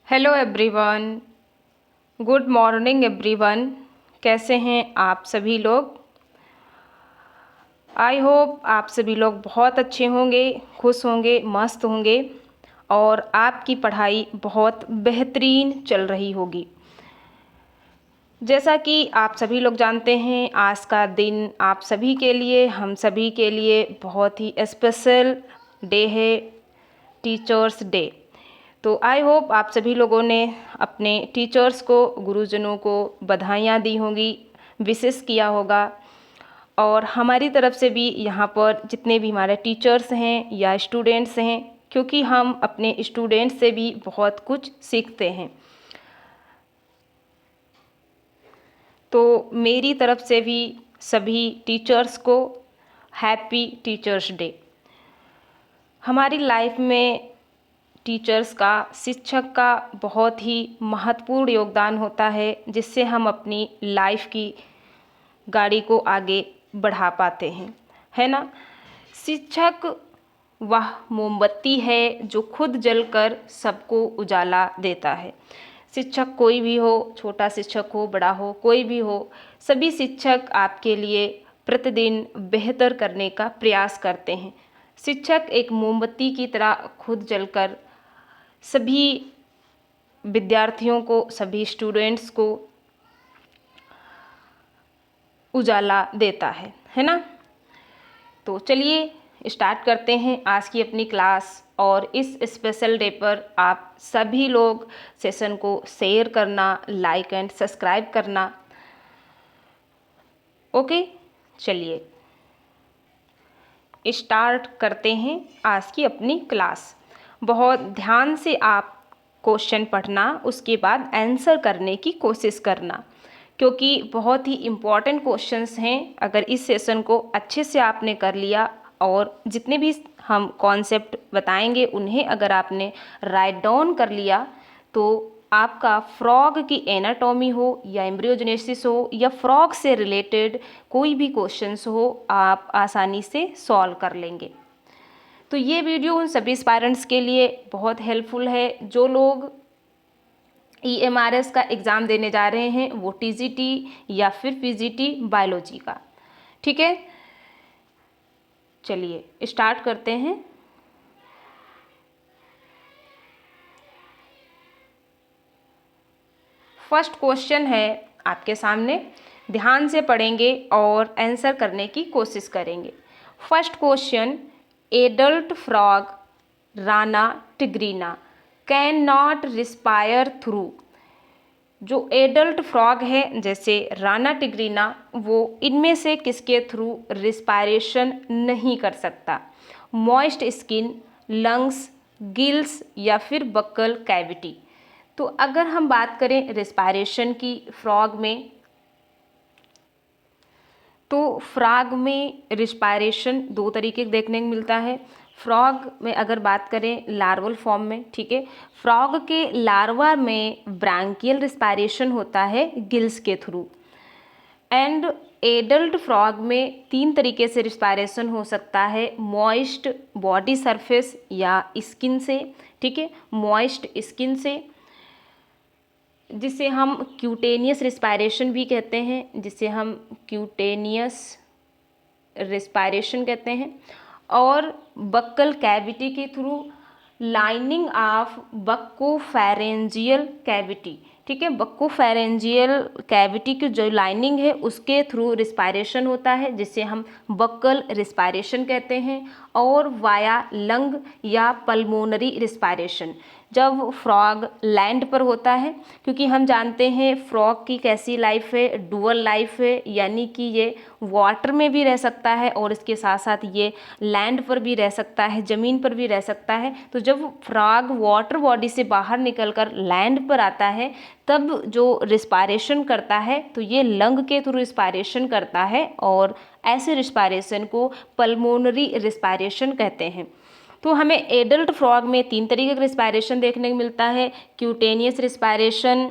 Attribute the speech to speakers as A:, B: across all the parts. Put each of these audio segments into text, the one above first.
A: Hello everyone. Good morning everyone. कैसे हैं आप सभी लोग? आई होप आप सभी लोग बहुत अच्छे होंगे, खुश होंगे, मस्त होंगे और आपकी पढ़ाई बहुत बेहतरीन चल रही होगी। जैसा कि आप सभी लोग जानते हैं, आज का दिन आप सभी के लिए, हम सभी के लिए बहुत ही स्पेशल डे है, टीचर्स डे। तो आई होप आप सभी लोगों ने अपने टीचर्स को, गुरुजनों को बधाइयाँ दी होंगी, विशेष किया होगा। और हमारी तरफ से भी यहाँ पर जितने भी हमारे टीचर्स हैं या स्टूडेंट्स हैं, क्योंकि हम अपने स्टूडेंट्स से भी बहुत कुछ सीखते हैं, तो मेरी तरफ से भी सभी टीचर्स को हैप्पी टीचर्स डे। हमारी लाइफ में टीचर्स का, शिक्षक का बहुत ही महत्वपूर्ण योगदान होता है, जिससे हम अपनी लाइफ की गाड़ी को आगे बढ़ा पाते हैं, है ना। शिक्षक वह मोमबत्ती है जो खुद जलकर सबको उजाला देता है। शिक्षक कोई भी हो, छोटा शिक्षक हो, बड़ा हो, कोई भी हो, सभी शिक्षक आपके लिए प्रतिदिन बेहतर करने का प्रयास करते हैं। शिक्षक एक मोमबत्ती की तरह खुद जलकर सभी विद्यार्थियों को, सभी स्टूडेंट्स को उजाला देता है ना। तो चलिए स्टार्ट करते हैं आज की अपनी क्लास। और इस स्पेशल डे पर आप सभी लोग सेशन को शेयर करना, लाइक एंड सब्सक्राइब करना। ओके, चलिए स्टार्ट करते हैं आज की अपनी क्लास। बहुत ध्यान से आप क्वेश्चन पढ़ना, उसके बाद आंसर करने की कोशिश करना, क्योंकि बहुत ही इम्पॉर्टेंट क्वेश्चंस हैं। अगर इस सेशन को अच्छे से आपने कर लिया और जितने भी हम कॉन्सेप्ट बताएंगे उन्हें अगर आपने राइट डाउन कर लिया, तो आपका फ्रॉग की एनाटॉमी हो या एम्ब्रियोजेनेसिस हो या फ्रॉग से रिलेटेड कोई भी क्वेश्चंस हो, आप आसानी से सॉल्व कर लेंगे। तो ये वीडियो उन सभी एस्पायरेंट्स के लिए बहुत हेल्पफुल है जो लोग EMRS का एग्ज़ाम देने जा रहे हैं, वो TGT या फिर PGT बायोलॉजी का। ठीक है, चलिए स्टार्ट करते हैं। फर्स्ट क्वेश्चन है आपके सामने, ध्यान से पढ़ेंगे और आंसर करने की कोशिश करेंगे। First question, adult frog Rana tigrina can not respire through. जो एडल्ट फ्रॉग है जैसे राना टिग्रीना, वो इनमें से किसके थ्रू रिस्पायरेशन नहीं कर सकता? मॉइस्ट स्किन, लंग्स, गिल्स या फिर बक्कल कैविटी। तो अगर हम बात करें रिस्पायरेशन की फ्रॉग में, तो फ्रॉग में रिस्पायरेशन दो तरीके देखने को मिलता है। फ्रॉग में अगर बात करें लार्वल फॉर्म में, ठीक है, फ्रॉग के लार्वा में ब्रांकियल रिस्पायरेशन होता है गिल्स के थ्रू। एंड एडल्ट फ्रॉग में तीन तरीके से रिस्पायरेशन हो सकता है, मॉइस्ट बॉडी सरफेस या स्किन से, ठीक है, मॉइस्ट स्किन से, जिसे हम क्यूटेनियस रिस्पायरेशन भी कहते हैं, जिसे हम क्यूटेनियस रिस्पायरेशन कहते हैं, और बक्कल कैविटी के through lining of buccopharyngeal cavity, ठीक है, बक्कोफेरेंजियल कैविटी की जो लाइनिंग है उसके थ्रू रिस्पायरेशन होता है, जिसे हम बक्कल रिस्पायरेशन कहते हैं, और वाया लंग या पल्मोनरी रिस्पायरेशन जब फ्रॉग लैंड पर होता है। क्योंकि हम जानते हैं फ्रॉग की कैसी लाइफ है, डुअल लाइफ है, यानी कि ये वाटर में भी रह सकता है और इसके साथ साथ ये लैंड पर भी रह सकता है, ज़मीन पर भी रह सकता है। तो जब फ्रॉग वाटर बॉडी से बाहर निकलकर लैंड पर आता है, तब जो रिस्पायरेशन करता है तो ये लंग के थ्रू रिस्पायरेशन करता है, और ऐसे रिस्पायरेशन को पल्मोनरी रिस्पायरेशन कहते हैं। तो हमें एडल्ट फ्रॉग में तीन तरीके का रिस्पायरेशन देखने को मिलता है, cutaneous respiration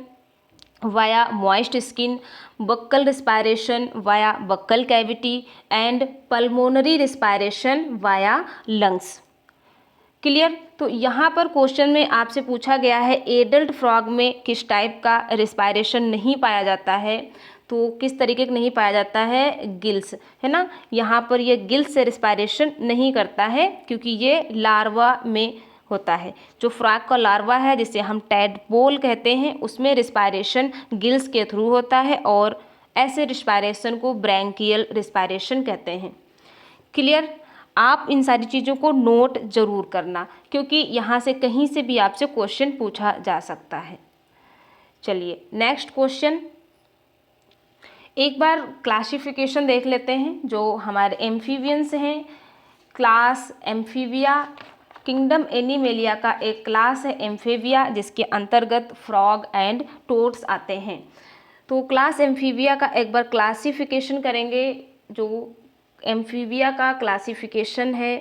A: via moist skin, buccal respiration via buccal cavity, and pulmonary respiration via lungs. Clear. तो यहाँ पर क्वेश्चन में आपसे पूछा गया है एडल्ट फ्रॉग में किस टाइप का रिस्पायरेशन नहीं पाया जाता है, तो किस तरीके का नहीं पाया जाता है, गिल्स, है ना। यहाँ पर ये गिल्स से रिस्पायरेशन नहीं करता है क्योंकि ये लार्वा में होता है। जो फ्रॉग का लार्वा है जिसे हम टैडपोल कहते हैं उसमें रिस्पायरेशन गिल्स के थ्रू होता है और ऐसे रिस्पायरेशन को ब्रैंकियल रिस्पायरेशन कहते हैं। क्लियर। आप इन सारी चीज़ों को नोट जरूर करना क्योंकि यहाँ से कहीं से भी आपसे क्वेश्चन पूछा जा सकता है। चलिए नेक्स्ट क्वेश्चन, एक बार क्लासिफिकेशन देख लेते हैं जो हमारे एम्फीबियंस हैं। क्लास एम्फीबिया, किंगडम एनिमेलिया का एक क्लास है एम्फीबिया जिसके अंतर्गत फ्रॉग एंड टोड्स आते हैं। तो क्लास एम्फीबिया का एक बार क्लासिफिकेशन करेंगे। जो एम्फीबिया का क्लासिफिकेशन है,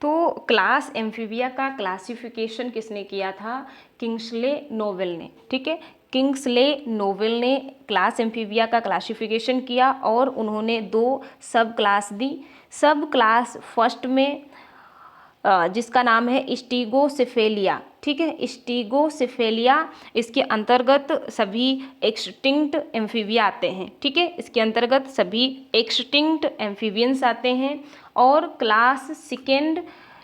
A: तो क्लास एम्फीबिया का क्लासिफिकेशन किसने किया था, किंग्सले नोवेल ने। ठीक है, किंग्सले नोवेल ने क्लास एम्फीबिया का क्लासिफिकेशन किया और उन्होंने 2 सब क्लास दी। सब क्लास फर्स्ट में जिसका नाम है स्टीगोसिफेलिया। ठीक है, स्टीगोसिफेलिया, इसके अंतर्गत सभी एक्सटिंक्ट एम्फीबिया आते हैं। ठीक है, इसके अंतर्गत सभी एक्सटिंक्ट एम्फीबियंस आते हैं। और क्लास सेकेंड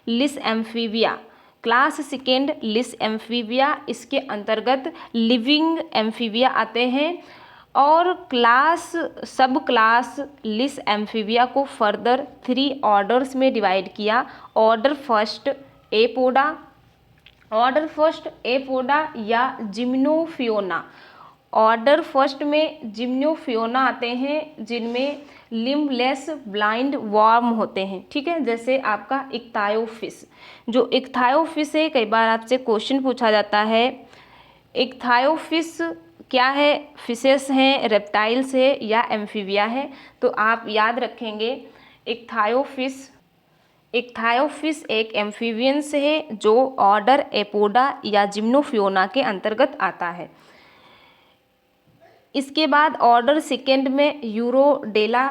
A: लिस एम्फीबिया, क्लास सेकेंड लिस एम्फीबिया, इसके अंतर्गत लिविंग एम्फीबिया आते हैं। और सब क्लास लिस एम्फीबिया को फर्दर 3 ऑर्डर्स में डिवाइड किया। ऑर्डर फर्स्ट एपोडा या जिम्नोफियोना। ऑर्डर फर्स्ट में जिम्नोफियोना आते हैं जिनमें लिम्बलेस ब्लाइंड वर्म होते हैं। ठीक है, जैसे आपका इक्थायोफिस। जो इक्थायोफिस है, कई बार आपसे क्वेश्चन पूछा जाता है इक्थायोफिस क्या है, फिशेस हैं, रेप्टाइल्स है या एम्फीबिया है। तो आप याद रखेंगे इक्थायोफिस एक एम्फीबियंस है जो ऑर्डर एपोडा या जिम्नोफियोना के अंतर्गत आता है। इसके बाद ऑर्डर सेकेंड में यूरोडेला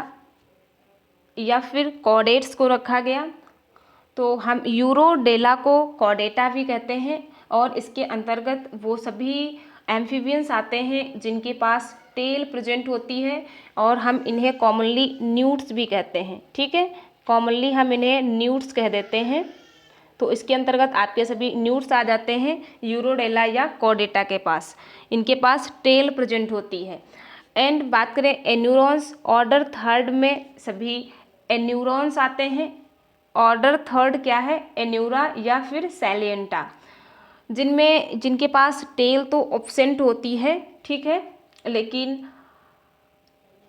A: या फिर कॉडेट्स को रखा गया। तो हम यूरोडेला को कॉडेटा भी कहते हैं और इसके अंतर्गत वो सभी एम्फीबियंस आते हैं जिनके पास टेल प्रेजेंट होती है और हम इन्हें कॉमनली न्यूट्स भी कहते हैं। ठीक है, कॉमनली हम इन्हें न्यूट्स कह देते हैं। तो इसके अंतर्गत आपके सभी न्यूट्स आ जाते हैं यूरोडेला या कॉडेटा के पास, इनके पास टेल प्रेजेंट होती है। एंड बात करें एन्यूरॉन्स, ऑर्डर थर्ड में सभी एन्यूरॉन्स आते हैं। ऑर्डर थर्ड क्या है, एन्यूरा या फिर सैलिएंटा, जिनके पास टेल तो ऑब्सेंट होती है। ठीक है, लेकिन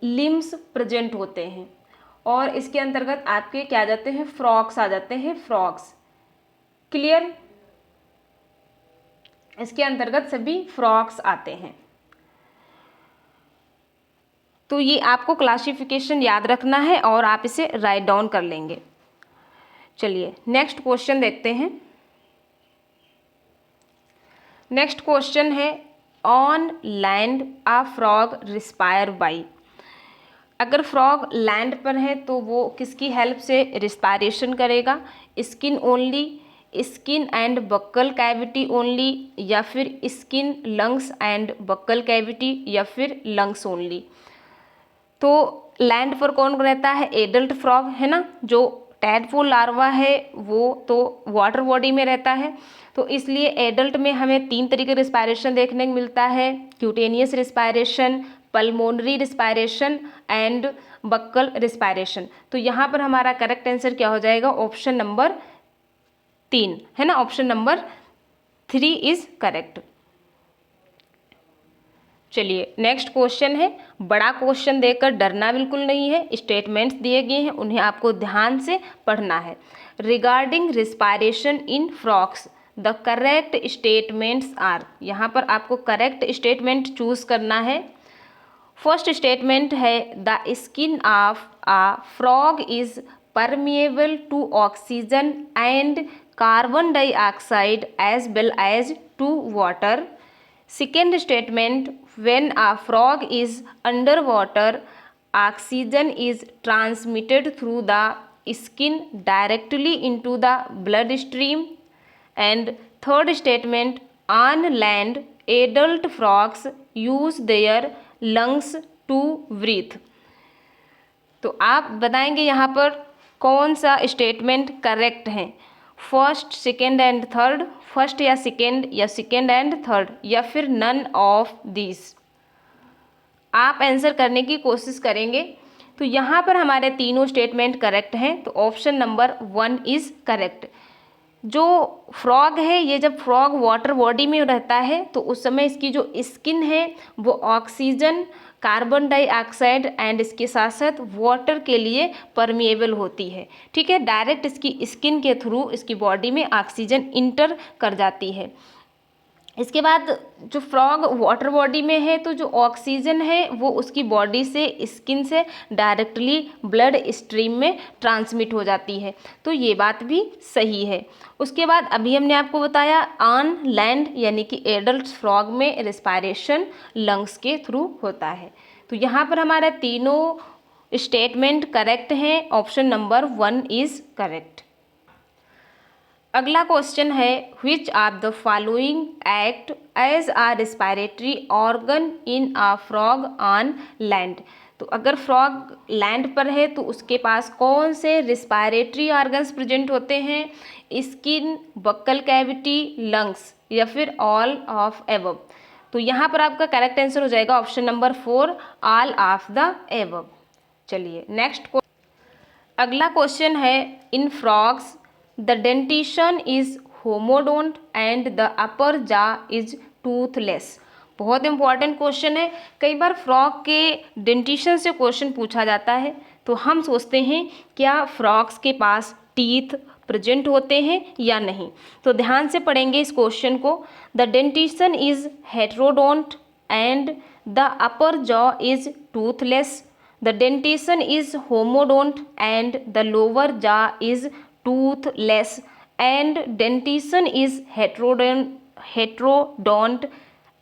A: लिम्स प्रेजेंट होते हैं। और इसके अंतर्गत आपके क्या आ जाते हैं, फ्रॉग्स आ जाते हैं, फ्रॉग्स। क्लियर, इसके अंतर्गत सभी फ्रॉग्स आते हैं। तो ये आपको क्लासिफिकेशन याद रखना है और आप इसे राइट डाउन कर लेंगे। चलिए नेक्स्ट क्वेश्चन देखते हैं। नेक्स्ट क्वेश्चन है on land a frog respire by. अगर फ्रॉग लैंड पर है तो वो किसकी हेल्प से रिस्पायरेशन करेगा, skin only, skin and buccal cavity only, या फिर skin, lungs and buccal cavity, या फिर लंग्स ओनली। तो लैंड पर कौन रहता है, एडल्ट फ्रॉग, है ना। जो टैडपोल लार्वा है वो तो वाटर बॉडी में रहता है। तो इसलिए एडल्ट में हमें 3 तरीके रिस्पायरेशन देखने को मिलता है, cutaneous respiration, pulmonary respiration and buckle respiration. तो यहाँ पर हमारा करेक्ट आंसर क्या हो जाएगा, ऑप्शन नंबर 3, है ना। Option number 3 is correct. चलिए नेक्स्ट क्वेश्चन है, बड़ा क्वेश्चन देकर डरना बिल्कुल नहीं है, स्टेटमेंट्स दिए गए हैं उन्हें आपको ध्यान से पढ़ना है। Regarding respiration in frogs the correct statements are, यहाँ पर आपको करेक्ट स्टेटमेंट चूज करना है। फर्स्ट स्टेटमेंट है the skin of a frog is permeable to oxygen and carbon dioxide as well as to water. Second statement, when a frog is underwater, oxygen is transmitted through the skin directly into the bloodstream. And third statement, on land adult frogs use their lungs to breathe. तो आप बताएंगे यहाँ पर कौन सा statement correct है, first, second and third, first या second and third, या फिर नन ऑफ दिस। आप आंसर करने की कोशिश करेंगे। तो यहाँ पर हमारे तीनों स्टेटमेंट करेक्ट हैं, तो ऑप्शन नंबर 1 इज़ करेक्ट। जो फ्रॉग है, ये जब फ्रॉग वाटर बॉडी में रहता है तो उस समय इसकी जो स्किन है वो ऑक्सीजन, कार्बन डाइऑक्साइड एंड इसके साथ साथ वाटर के लिए परमिएबल होती है। ठीक है, डायरेक्ट इसकी स्किन के थ्रू इसकी बॉडी में ऑक्सीजन इंटर कर जाती है। इसके बाद जो फ्रॉग वाटर बॉडी में है तो जो ऑक्सीजन है वो उसकी बॉडी से, स्किन से डायरेक्टली ब्लड स्ट्रीम में ट्रांसमिट हो जाती है, तो ये बात भी सही है। उसके बाद अभी हमने आपको बताया ऑन लैंड यानी कि एडल्ट फ्रॉग में रिस्पायरेशन लंग्स के थ्रू होता है। तो यहाँ पर हमारा तीनों स्टेटमेंट करेक्ट हैं, ऑप्शन नंबर 1 इज़ करेक्ट। अगला क्वेश्चन है, which of the following act as a respiratory organ in a frog on land. तो अगर फ्रॉग लैंड पर है तो उसके पास कौन से रिस्पायरेटरी ऑर्गन्स प्रेजेंट होते हैं, स्किन, बक्कल कैविटी, लंग्स, या फिर ऑल ऑफ एबव। तो यहाँ पर आपका करेक्ट आंसर हो जाएगा option number 4, all of the above. चलिए नेक्स्ट अगला क्वेश्चन है, इन frogs the dentition is homodont and the upper जा इज टूथलेस। बहुत इंपॉर्टेंट क्वेश्चन है। कई बार फ्रॉग के डेंटिशन से क्वेश्चन पूछा जाता है तो हम सोचते हैं क्या फ्रॉग्स के पास टीथ प्रेजेंट होते हैं या नहीं। तो ध्यान से पढ़ेंगे इस क्वेश्चन को। The dentition is heterodont and the upper jaw is Toothless. The dentition is homodont and the lower jaw is toothless and dentition is heterodont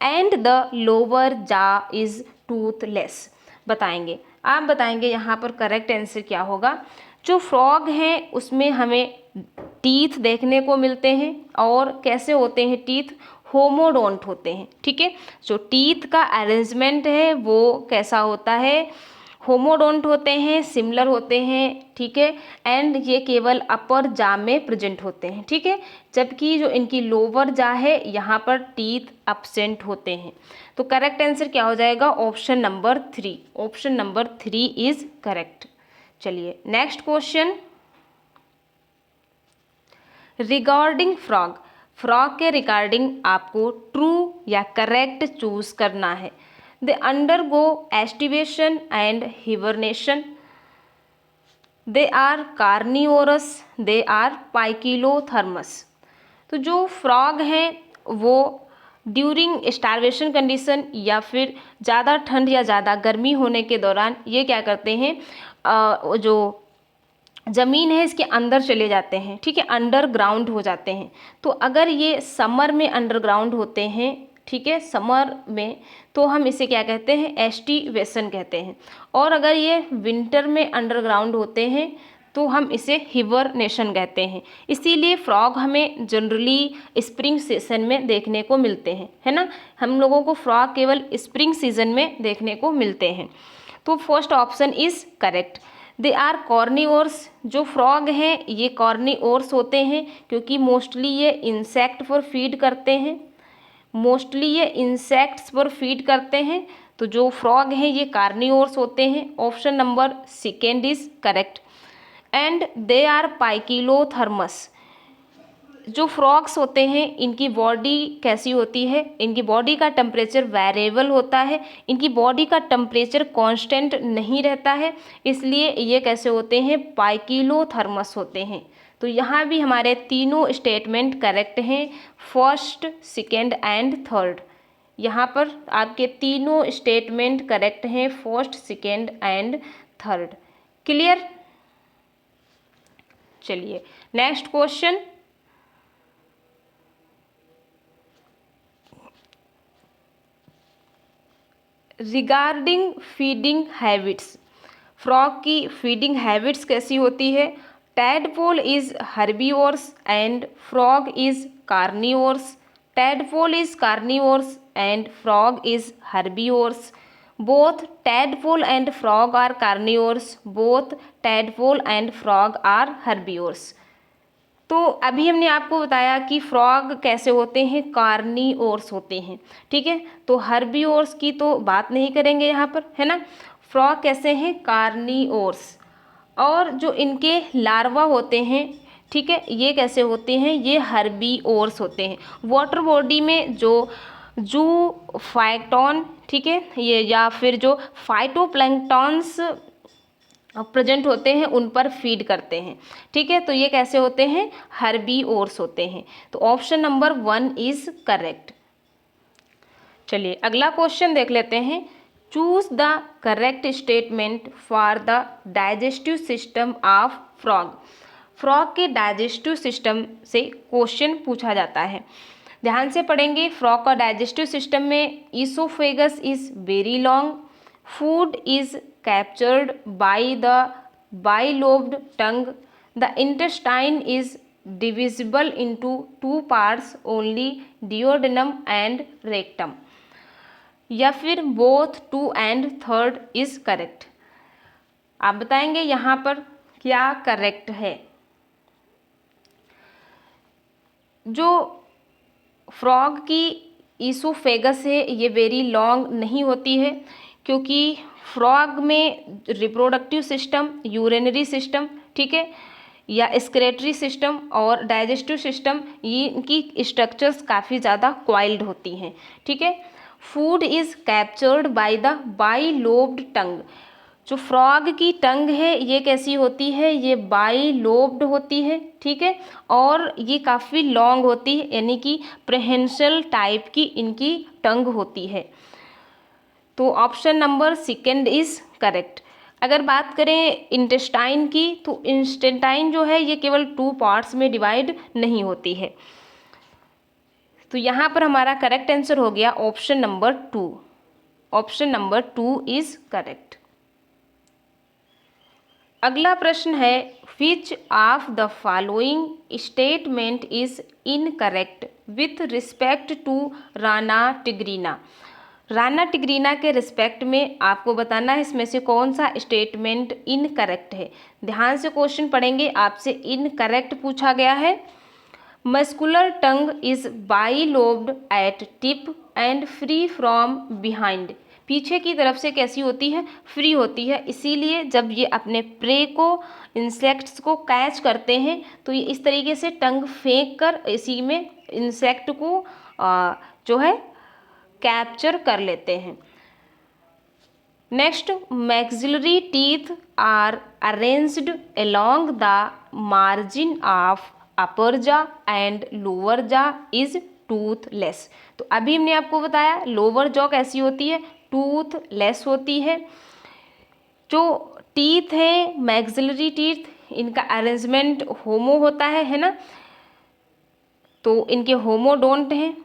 A: and the lower jaw is toothless। बताएंगे, आप बताएंगे यहाँ पर correct answer क्या होगा। जो frog हैं उसमें हमें टीथ देखने को मिलते हैं, और कैसे होते हैं टीथ, होमोडोंट होते हैं। ठीक है, जो टीथ का अरेंजमेंट है वो कैसा होता है, होमोडोंट होते हैं, सिमिलर होते हैं। ठीक है, एंड ये केवल अपर जा में प्रेजेंट होते हैं। ठीक है, जबकि जो इनकी लोअर जा है यहाँ पर टीथ एब्सेंट होते हैं। तो करेक्ट आंसर क्या हो जाएगा, option number 3। Option number 3 is correct. चलिए next question, regarding frog. Frog के रिगार्डिंग आपको ट्रू या करेक्ट चूज करना है। They undergo estivation and hibernation. They are carnivorous. They are poikilothermous. तो जो फ्रॉग हैं वो ड्यूरिंग स्टारवेशन कंडीशन या फिर ज़्यादा ठंड या ज़्यादा गर्मी होने के दौरान ये क्या करते हैं, जो ज़मीन है इसके अंदर चले जाते हैं। ठीक है, अंडरग्राउंड हो जाते हैं। तो अगर ये समर में अंडरग्राउंड होते हैं, ठीक है, समर में, तो हम इसे क्या कहते हैं, एस्टिवेशन कहते हैं। और अगर ये विंटर में अंडरग्राउंड होते हैं तो हम इसे हिबरनेशन कहते हैं। इसीलिए फ्रॉग हमें जनरली स्प्रिंग सीजन में देखने को मिलते हैं, है ना। हम लोगों को फ्रॉग केवल स्प्रिंग सीजन में देखने को मिलते हैं। तो first option is correct. They are carnivores. जो फ्रॉग हैं ये कॉर्निवोर्स होते हैं क्योंकि मोस्टली ये इंसेक्ट पर फीड करते हैं। मोस्टली ये इंसेक्ट्स पर फीड करते हैं। तो जो फ्रॉग हैं ये कार्निवोर्स होते हैं। Option number 2 is correct. And they are poikilotherms. जो फ्रॉग्स होते हैं इनकी बॉडी कैसी होती है, इनकी बॉडी का टेम्परेचर वेरिएबल होता है। इनकी बॉडी का टेम्परेचर कांस्टेंट नहीं रहता है, इसलिए ये कैसे होते हैं, पाइकिलोथर्मस होते हैं। तो यहाँ भी हमारे तीनों स्टेटमेंट करेक्ट हैं, फर्स्ट, सेकेंड एंड थर्ड। यहाँ पर आपके तीनों स्टेटमेंट करेक्ट हैं, first, second and third. Clear. चलिए next question, regarding feeding habits. Frog की फीडिंग हैबिट्स कैसी होती है, tadpole is herbivores and frog is carnivores. Tadpole is carnivores and frog is herbivores. Both tadpole and frog are carnivores. Both tadpole and frog are herbivores. तो अभी हमने आपको बताया कि फ्रॉग कैसे होते हैं, कार्निवोर्स होते हैं, ठीक है। तो हर्बीवोर्स की तो बात नहीं करेंगे यहाँ पर, है ना। फ्रॉग कैसे हैं, कार्निवोर्स। और जो इनके लार्वा होते हैं, ठीक है, ये कैसे होते हैं, ये हर्बीवोर्स होते हैं। वाटर बॉडी में जो जूफाइटॉन, ठीक है, ये या फिर जो फाइटोप्लैंक्टन्स प्रेजेंट होते हैं उन पर फीड करते हैं, ठीक है। तो ये कैसे होते हैं, हर्बीवोर्स होते हैं। तो ऑप्शन नंबर 1 इज करेक्ट। चलिए अगला क्वेश्चन देख लेते हैं। Choose the correct statement for the digestive system of frog. Frog के डाइजेस्टिव सिस्टम से क्वेश्चन पूछा जाता है। ध्यान से पढ़ेंगे। फ्रॉग का डाइजेस्टिव सिस्टम में oesophagus is very long, food is captured by the bilobed tongue, the intestine is divisible into two parts only, duodenum and rectum, या फिर both 2 and 3rd is correct। आप बताएंगे यहाँ पर क्या करेक्ट है। जो फ्रॉग की ईसोफेगस है ये वेरी लॉन्ग नहीं होती है, क्योंकि फ्रॉग में रिप्रोडक्टिव सिस्टम, यूरिनरी सिस्टम, ठीक है, या एक्सक्रेटरी सिस्टम और डाइजेस्टिव सिस्टम, ये इनकी स्ट्रक्चर्स काफ़ी ज़्यादा क्वाइल्ड होती हैं, ठीक है। Food is captured by the bilobed tongue. जो फ्रॉग की टंग है ये कैसी होती है, ये बाइलोब्ड होती है, ठीक है, और ये काफ़ी लॉन्ग होती है, यानी कि प्रेहेंशियल टाइप की इनकी टंग होती है। तो ऑप्शन नंबर 2 इज करेक्ट। अगर बात करें इंटेस्टाइन की, तो इंटेस्टाइन जो है ये केवल 2 पार्ट्स में डिवाइड नहीं होती है। तो यहाँ पर हमारा करेक्ट आंसर हो गया option number 2। Option number 2 is correct. अगला प्रश्न है, which of the following statement is incorrect with respect to Rana tigrina. Rana tigrina के रिस्पेक्ट में आपको बताना है इसमें से कौन सा स्टेटमेंट इनकरेक्ट है। ध्यान से क्वेश्चन पढ़ेंगे, आपसे इनकरेक्ट पूछा गया है। Muscular tongue is bilobed at tip and free from behind. पीछे की तरफ से कैसी होती है, फ्री होती है, इसीलिए जब ये अपने प्रे को, इंसेक्ट्स को कैच करते हैं तो ये इस तरीके से टंग फेंक कर इसी में इंसेक्ट को जो है कैप्चर कर लेते हैं। Next, maxillary teeth are arranged along the margin of upper jaw and lower jaw is toothless. तो अभी हमने आपको बताया लोअर जॉ कैसी होती है, टूथलेस होती है। जो टीथ है, मैक्सिलरी टीथ, इनका अरेंजमेंट होमो होता है ना, तो इनके होमोडोंट हैं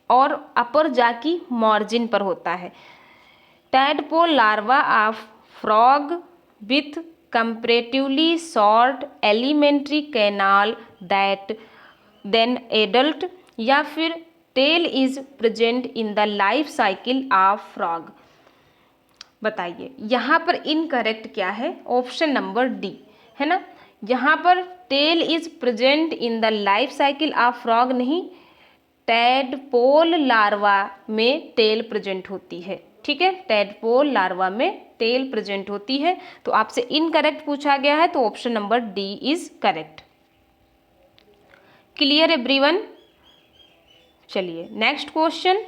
A: और अपर जा की मार्जिन पर होता है। Tadpole larva of frog with comparatively short alimentary canal that then adult, या फिर tail is present in the life cycle of frog. बताइए यहाँ पर इनकरेक्ट क्या है, ऑप्शन नंबर डी है ना। यहाँ पर tail is present in the life cycle of frog नहीं, टैडपोल लार्वा में टेल प्रेजेंट होती है, ठीक है, टैडपोल लार्वा में टेल प्रेजेंट होती है। तो आपसे इनकरेक्ट पूछा गया है, तो option number D is correct. Clear everyone. चलिए next question.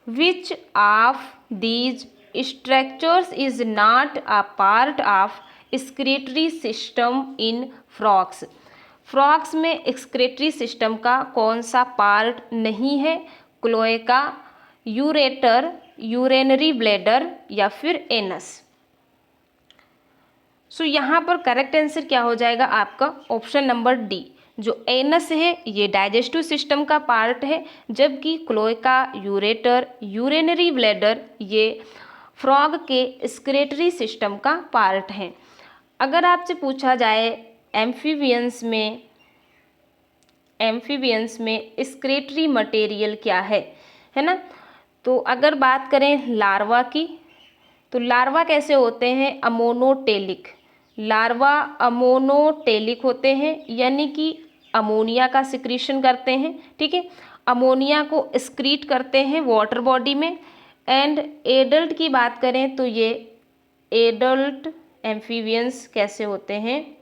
A: Which of these structures is not a part of excretory system in frogs. Frogs में एक्सक्रीटरी सिस्टम का कौन सा पार्ट नहीं है, क्लोएका, यूरेटर, यूरेनरी ब्लैडर, या फिर एनस। सो यहाँ पर करेक्ट आंसर क्या हो जाएगा आपका, ऑप्शन नंबर डी। जो एनस है ये डाइजेस्टिव सिस्टम का पार्ट है, जबकि क्लोएका, यूरेटर, यूरेनरी ब्लैडर ये फ्रॉग के एक्सक्रीटरी सिस्टम का पार्ट हैं। अगर आपसे पूछा जाए एम्फीबियंस में एक्सक्रीटरी मटेरियल क्या है ना, तो अगर बात करें लार्वा की, तो लार्वा कैसे होते हैं, अमोनोटेलिक। लार्वा अमोनोटेलिक होते हैं, यानी कि अमोनिया का सिक्रीशन करते हैं, ठीक है, अमोनिया को एक्सक्रीट करते हैं वाटर बॉडी में। एंड एडल्ट की बात करें तो ये एडल्ट एम्फीबियंस कैसे होते हैं,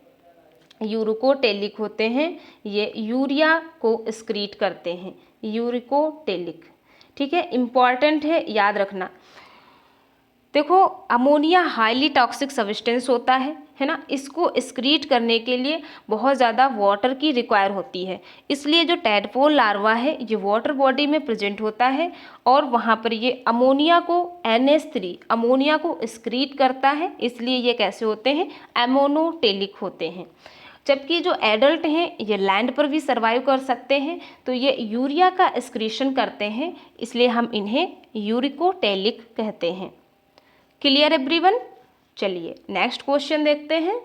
A: यूरिकोटेलिक होते हैं, ये यूरिया को एक्सक्रीट करते हैं, यूरिकोटेलिक, ठीक है, इम्पॉर्टेंट है, याद रखना। देखो अमोनिया हाईली टॉक्सिक सब्सटेंस होता है ना, इसको एक्सक्रीट करने के लिए बहुत ज़्यादा वाटर की रिक्वायर होती है, इसलिए जो टैडपोल लार्वा है ये वाटर बॉडी में प्रेजेंट होता है और वहाँ पर ये अमोनिया को NH3 अमोनिया को एक्सक्रीट करता है, इसलिए ये कैसे होते हैं, एमोनोटेलिक होते हैं। जबकि जो एडल्ट हैं ये लैंड पर भी सर्वाइव कर सकते हैं, तो ये यूरिया का एक्सक्रीशन करते हैं, इसलिए हम इन्हें यूरिकोटेलिक कहते हैं। Clear everyone. चलिए नेक्स्ट क्वेश्चन देखते हैं।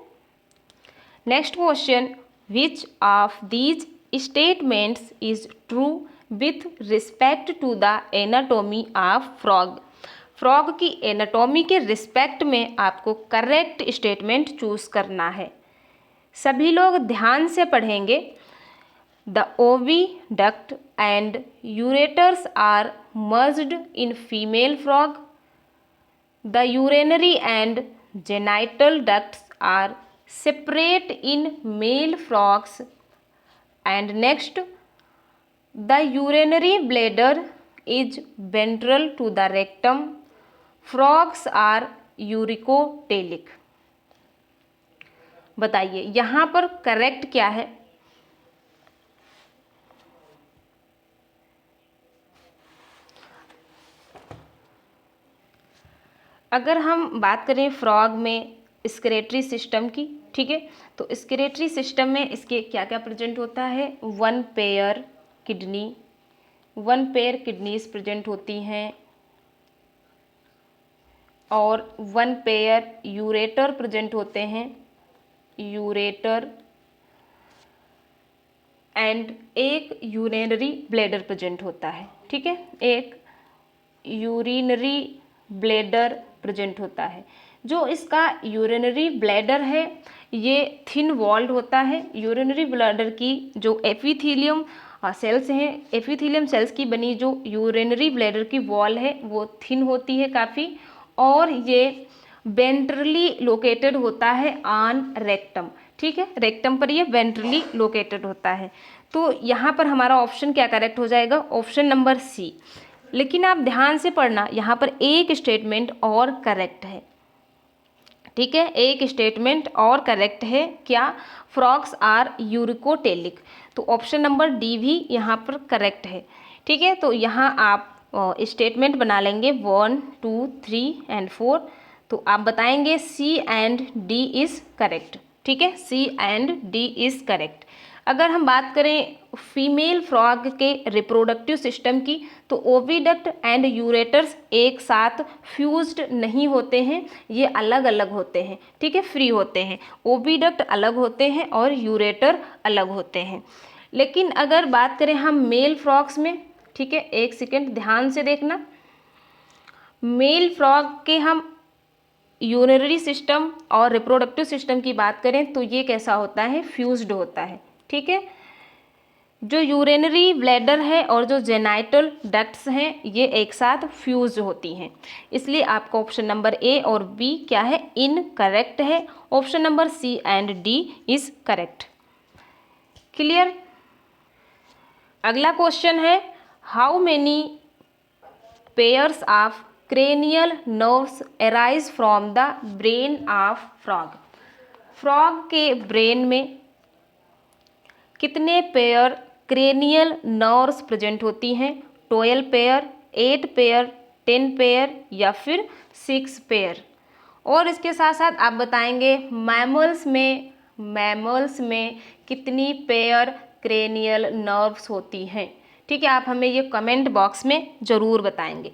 A: Next question, which of these statements is true with respect to the anatomy of frog. Frog की एनाटॉमी के रिस्पेक्ट में आपको करेक्ट स्टेटमेंट चूज करना है। सभी लोग ध्यान से पढ़ेंगे। The oviduct and ureters are merged in female frog. The urinary and genital ducts are separate in male frogs. And next, the urinary bladder is ventral to the rectum. Frogs are uricotelic. बताइए यहाँ पर correct क्या है। अगर हम बात करें frog में एक्सक्रीटरी सिस्टम की, ठीक है, तो एक्सक्रीटरी सिस्टम में इसके क्या क्या प्रेजेंट होता है, वन पेयर किडनीज प्रेजेंट होती हैं और वन पेयर यूरेटर प्रेजेंट होते हैं, यूरेटर, एंड एक यूरिनरी ब्लैडर प्रेजेंट होता है, ठीक है, एक यूरिनरी ब्लैडर प्रेजेंट होता है। जो इसका यूरिनरी ब्लैडर है ये थिन वॉल्ड होता है। यूरिनरी ब्लैडर की जो एपिथेलियम सेल्स हैं, एपिथेलियम सेल्स की बनी जो यूरिनरी ब्लैडर की वॉल है वो थिन होती है काफ़ी, और ये वेंट्रली लोकेटेड होता है ऑन रेक्टम, ठीक है, रेक्टम पर ये वेंट्रली लोकेटेड होता है। तो यहाँ पर हमारा ऑप्शन क्या करेक्ट हो जाएगा, ऑप्शन नंबर सी। लेकिन आप ध्यान से पढ़ना, यहाँ पर एक स्टेटमेंट और करेक्ट है, ठीक है, एक स्टेटमेंट और करेक्ट है, क्या, फ्रॉग्स आर यूरिकोटेलिक। तो ऑप्शन नंबर डी भी यहाँ पर करेक्ट है, ठीक है। तो यहाँ आप स्टेटमेंट बना लेंगे 1, 2, 3 एंड 4। तो आप बताएंगे सी एंड डी इज़ करेक्ट, ठीक है, सी एंड डी इज़ करेक्ट। अगर हम बात करें फीमेल फ्रॉग के रिप्रोडक्टिव सिस्टम की, तो ओविडक्ट एंड यूरेटर्स एक साथ फ्यूज्ड नहीं होते हैं, ये अलग अलग होते हैं, ठीक है, फ्री होते हैं। ओविडक्ट अलग होते हैं और यूरेटर अलग होते हैं। लेकिन अगर बात करें हम मेल फ्रॉग्स में, ठीक है, एक सेकेंड ध्यान से देखना, मेल फ्रॉग के हम यूरिनरी सिस्टम और रिप्रोडक्टिव सिस्टम की बात करें तो ये कैसा होता है, फ्यूज्ड होता है, ठीक है। जो यूरिनरी ब्लैडर है और जो जेनाइटल डक्ट्स हैं ये एक साथ फ्यूज होती हैं, इसलिए आपका ऑप्शन नंबर ए और बी क्या है, इनकरेक्ट है। Option number C and D is correct. Clear. अगला क्वेश्चन है, how many pairs of cranial nerves arise from the brain of frog। Frog के ब्रेन में कितने पेयर क्रेनियल नर्व्स प्रेजेंट होती हैं, 12 पेयर, 8 पेयर, 10 पेयर या फिर 6 पेयर। और इसके साथ साथ आप बताएंगे मैमल्स में कितनी पेयर क्रेनियल नर्व्स होती हैं, ठीक है, आप हमें ये कमेंट बॉक्स में ज़रूर बताएंगे।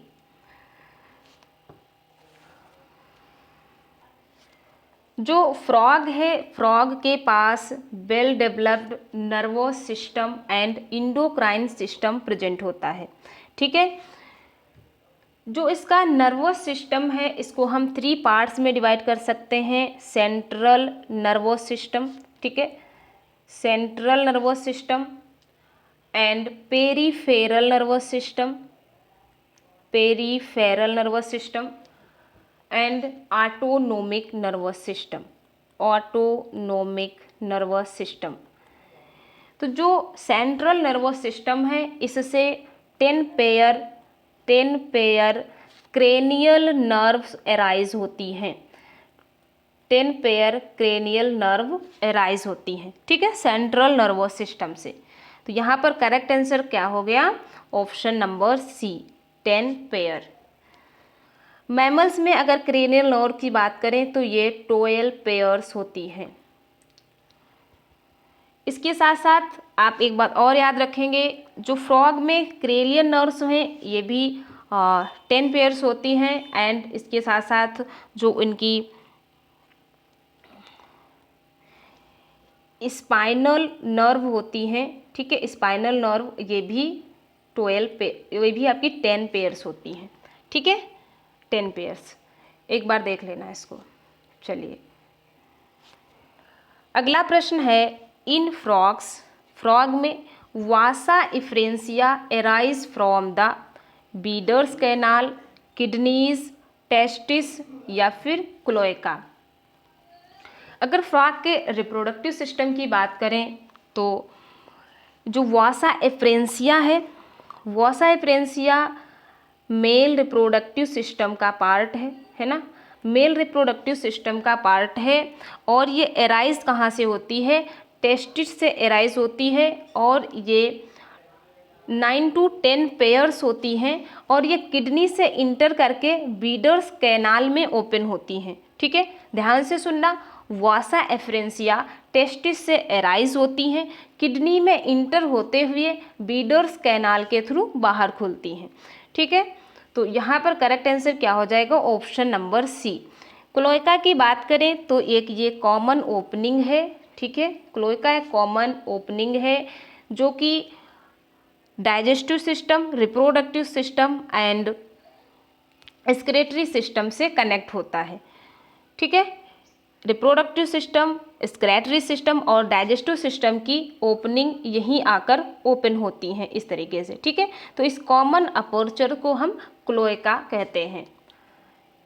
A: जो फ्रॉग है, फ्रॉग के पास well developed nervous system and endocrine system present होता है। ठीक है, जो इसका नर्वस सिस्टम है इसको हम 3 पार्ट्स में डिवाइड कर सकते हैं। सेंट्रल नर्वस सिस्टम, ठीक है, central nervous system and peripheral nervous system, peripheral nervous system and autonomic nervous system, autonomic nervous system. तो जो सेंट्रल नर्वस सिस्टम है इससे 10 पेयर क्रेनियल नर्व्स एराइज होती हैं, 10 पेयर क्रेनियल नर्व एराइज होती हैं। ठीक है, सेंट्रल नर्वस सिस्टम से। तो यहाँ पर करेक्ट आंसर क्या हो गया? Option number C, 10 pair. Mammals में अगर क्रेनियल नर्व की बात करें तो ये 12 पेयर्स होती हैं। इसके साथ साथ आप एक बात और याद रखेंगे, जो फ्रॉग में क्रेनियल नर्व्स हैं ये भी 10 पेयर्स होती हैं। एंड इसके साथ साथ जो इनकी स्पाइनल नर्व होती हैं, ठीक है, स्पाइनल नर्व ये भी 10 पेयर्स होती हैं। ठीक है, 10 पेयर्स। एक बार देख लेना इसको। चलिए अगला प्रश्न है, इन फ्रॉग्स, फ्रॉग में vasa efferentia arise from the Bidder's canal, kidneys, testis या फिर क्लोएका। अगर फ्रॉग के रिप्रोडक्टिव सिस्टम की बात करें तो जो वासा एफ्रेंसिया मेल रिप्रोडक्टिव सिस्टम का पार्ट है ना, मेल रिप्रोडक्टिव सिस्टम का पार्ट है। और ये एराइज कहाँ से होती है? टेस्टिस से एराइज होती है और ये 9 to 10 पेयर्स होती हैं और ये किडनी से इंटर करके बीडर्स कैनाल में ओपन होती हैं। ठीक है, ध्यान से सुनना, वासा एफ्रेंसिया टेस्टिस से एराइज होती हैं, किडनी में इंटर होते हुए बीडर्स कैनाल के थ्रू बाहर खुलती हैं। ठीक है, तो यहाँ पर करेक्ट आंसर क्या हो जाएगा? ऑप्शन नंबर सी। क्लोएका की बात करें तो एक ये कॉमन ओपनिंग है। ठीक है, क्लोएका एक कॉमन ओपनिंग है जो कि digestive system, reproductive system and excretory system से कनेक्ट होता है। ठीक है, रिप्रोडक्टिव सिस्टम, एक्सक्रीटरी सिस्टम और डाइजेस्टिव सिस्टम की ओपनिंग यहीं आकर ओपन होती हैं इस तरीके से। ठीक है, तो इस कॉमन अपर्चर को हम क्लोएका कहते हैं।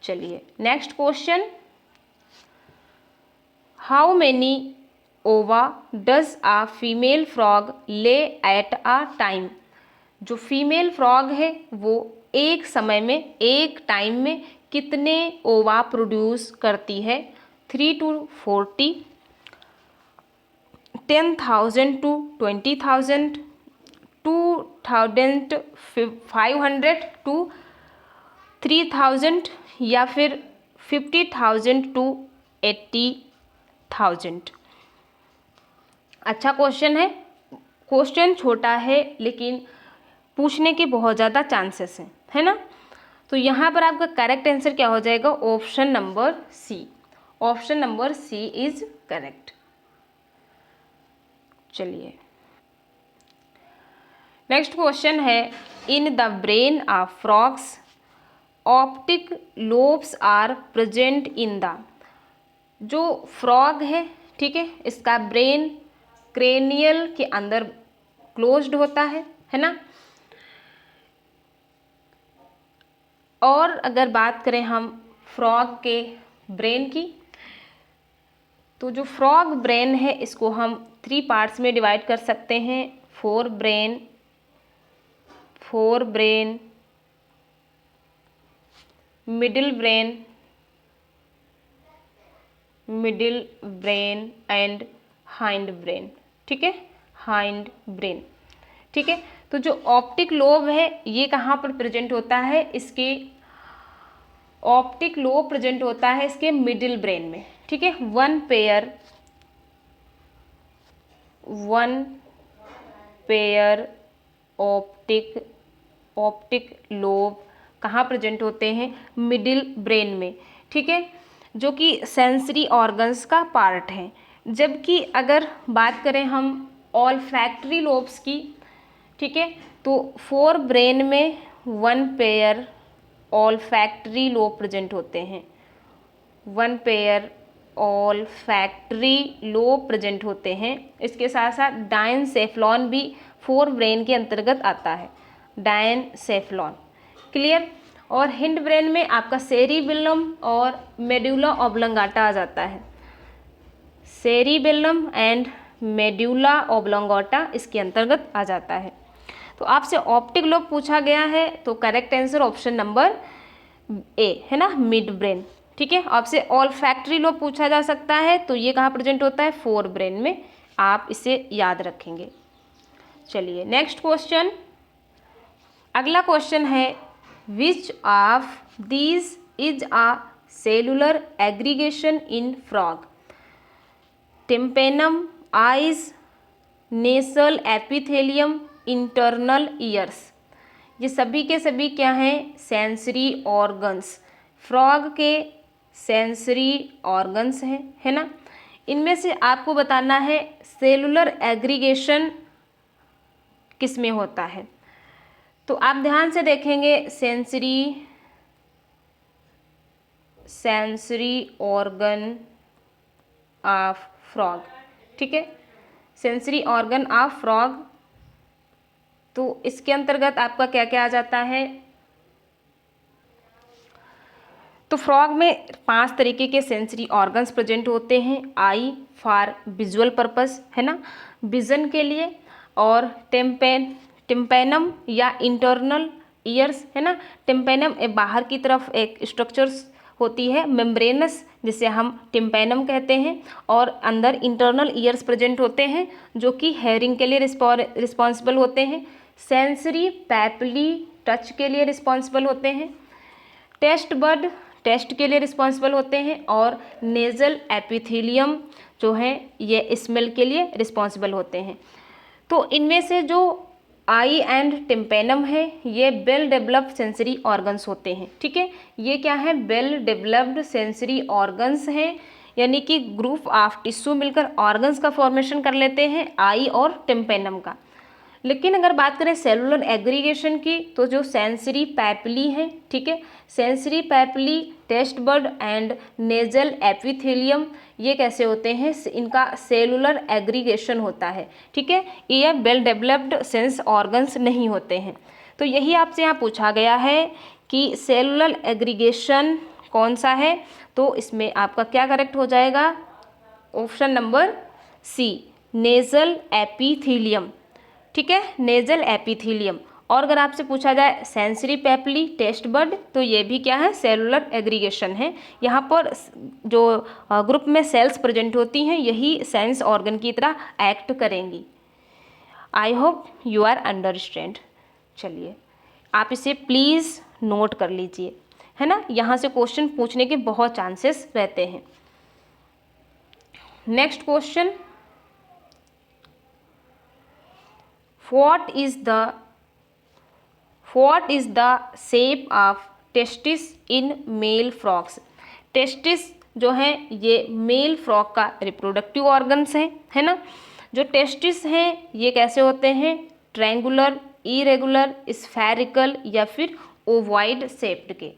A: चलिए नेक्स्ट क्वेश्चन, हाउ मेनी ओवा डज आ फीमेल फ्रॉग ले एट आ टाइम। जो फीमेल फ्रॉग है वो एक समय में, एक टाइम में कितने ओवा प्रोड्यूस करती है? 3 to 40, 10,000 to 20,000, 2,500 to 3,000 या फिर 50,000 to 80,000। अच्छा क्वेश्चन है, क्वेश्चन छोटा है लेकिन पूछने के बहुत ज़्यादा चांसेस हैं, है ना। तो यहाँ पर आपका करेक्ट आंसर क्या हो जाएगा? Option number C, option number C is correct. चलिए नेक्स्ट क्वेश्चन है, in the brain of frogs optic lobes are present in the. जो फ्रॉग है, ठीक है, इसका ब्रेन क्रेनियल के अंदर क्लोज्ड होता है ना। और अगर बात करें हम फ्रॉग के ब्रेन की, तो जो फ्रॉग ब्रेन है इसको हम 3 पार्ट्स में डिवाइड कर सकते हैं। Fore brain, middle brain and hind brain. ठीक है, हाइंड ब्रेन। ठीक है, तो जो ऑप्टिक लोब है ये कहाँ पर प्रेजेंट होता है? इसके ऑप्टिक लोब प्रेजेंट होता है इसके मिडिल ब्रेन में। ठीक है, वन पेयर ऑप्टिक लोब कहाँ प्रेजेंट होते हैं? मिडिल ब्रेन में। ठीक है, जो कि सेंसरी ऑर्गन्स का पार्ट है। जबकि अगर बात करें हम ऑल्फैक्टरी लोब्स की, ठीक है, तो फोर ब्रेन में 1 पेयर ऑल्फैक्टरी लोब प्रेजेंट होते हैं, 1 पेयर ऑल्फैक्टरी लोब प्रेजेंट होते हैं। इसके साथ साथ डायनसेफ्लॉन भी फोर ब्रेन के अंतर्गत आता है, डायनसेफ्लॉन। क्लियर। और हिंड ब्रेन में आपका सेरिबेलम और मेडुला ऑब्लंगाटा आ जाता है, सेरिबेलम एंड मेडुला ऑब्लंगाटा इसके अंतर्गत आ जाता है। तो आपसे ऑप्टिक लोब पूछा गया है, तो correct answer option number A है ना, मिड ब्रेन। ठीक है। आपसे ऑल्फैक्टरी लोब पूछा जा सकता है, तो ये कहाँ प्रेजेंट होता है, फोर ब्रेन में, आप इसे याद रखेंगे। चलिए नेक्स्ट क्वेश्चन, अगला क्वेश्चन है which of these is a cellular aggregation in frog, tympanum, eyes, nasal epithelium, internal years. ये सभी के सभी क्या हैं, सेंसरी ऑर्गन्स, फ्रॉग के सेंसरी ऑर्गन्स हैं, है ना। इनमें से आपको बताना है सेलुलर एग्रीगेशन किस में होता है। तो आप ध्यान से देखेंगे, सेंसरी ऑर्गन ऑफ फ्रॉग, ठीक है, सेंसरी ऑर्गन ऑफ फ्रॉग। तो इसके अंतर्गत आपका क्या क्या आ जाता है, तो फ्रॉग में 5 तरीके के सेंसरी ऑर्गन्स प्रेजेंट होते हैं। आई फॉर विजुअल पर्पस, है ना, विजन के लिए, और टिम्पेनम या इंटरनल ईयर्स, है ना। टिम्पेनम बाहर की तरफ एक स्ट्रक्चर्स होती है मेम्ब्रेनस, जिसे हम टिम्पेनम कहते हैं, और अंदर इंटरनल ईयर्स प्रेजेंट होते हैं जो कि हेयरिंग के लिए रिस्पॉन्सिबल होते हैं। सेंसरी पैपिली टच के लिए रिस्पॉन्सिबल होते हैं। टेस्ट बड टेस्ट के लिए रिस्पॉन्सिबल होते हैं, और नेजल एपिथेलियम जो है ये स्मेल के लिए रिस्पॉन्सिबल होते हैं। तो इनमें से जो आई एंड टिम्पेनम है ये वेल डेवलप्ड सेंसरी ऑर्गन्स होते हैं, ठीक है। ये क्या है, वेल डेवलप्ड सेंसरी ऑर्गन्स हैं, यानी कि ग्रुप ऑफ टिश्यू मिलकर ऑर्गन्स का फॉर्मेशन कर लेते हैं, आई और टिम्पेनम का। लेकिन अगर बात करें सेलुलर एग्रीगेशन की, तो जो सेंसरी पैपिली है, ठीक है, sensory papillae, taste bud and nasal epithelium, ये कैसे होते हैं, इनका सेलुलर एग्रीगेशन होता है, ठीक है। ये वेल डेवलप्ड सेंस ऑर्गन्स नहीं होते हैं। तो यही आपसे यहाँ पूछा गया है कि सेलुलर एग्रीगेशन कौन सा है, तो इसमें आपका क्या करेक्ट हो जाएगा, option number C, nasal epithelium, ठीक है, नेजल एपिथेलियम। और अगर आपसे पूछा जाए सेंसरी पैपिली, टेस्ट बड, तो ये भी क्या है, सेलुलर एग्रीगेशन है। यहाँ पर जो ग्रुप में सेल्स प्रेजेंट होती हैं यही सेंस ऑर्गन की तरह एक्ट करेंगी। I hope you are understand. चलिए आप इसे प्लीज़ नोट कर लीजिए, है ना, यहाँ से क्वेश्चन पूछने के बहुत चांसेस रहते हैं। Next question, what is the shape of testis in male frogs। Testis जो है ये मेल फ्रॉग का रिप्रोडक्टिव ऑर्गन्स है ना। जो टेस्टिस हैं ये कैसे होते हैं, ट्रायंगुलर, इरेगुलर, स्फेरिकल या फिर ओवॉइड शेप्ड के।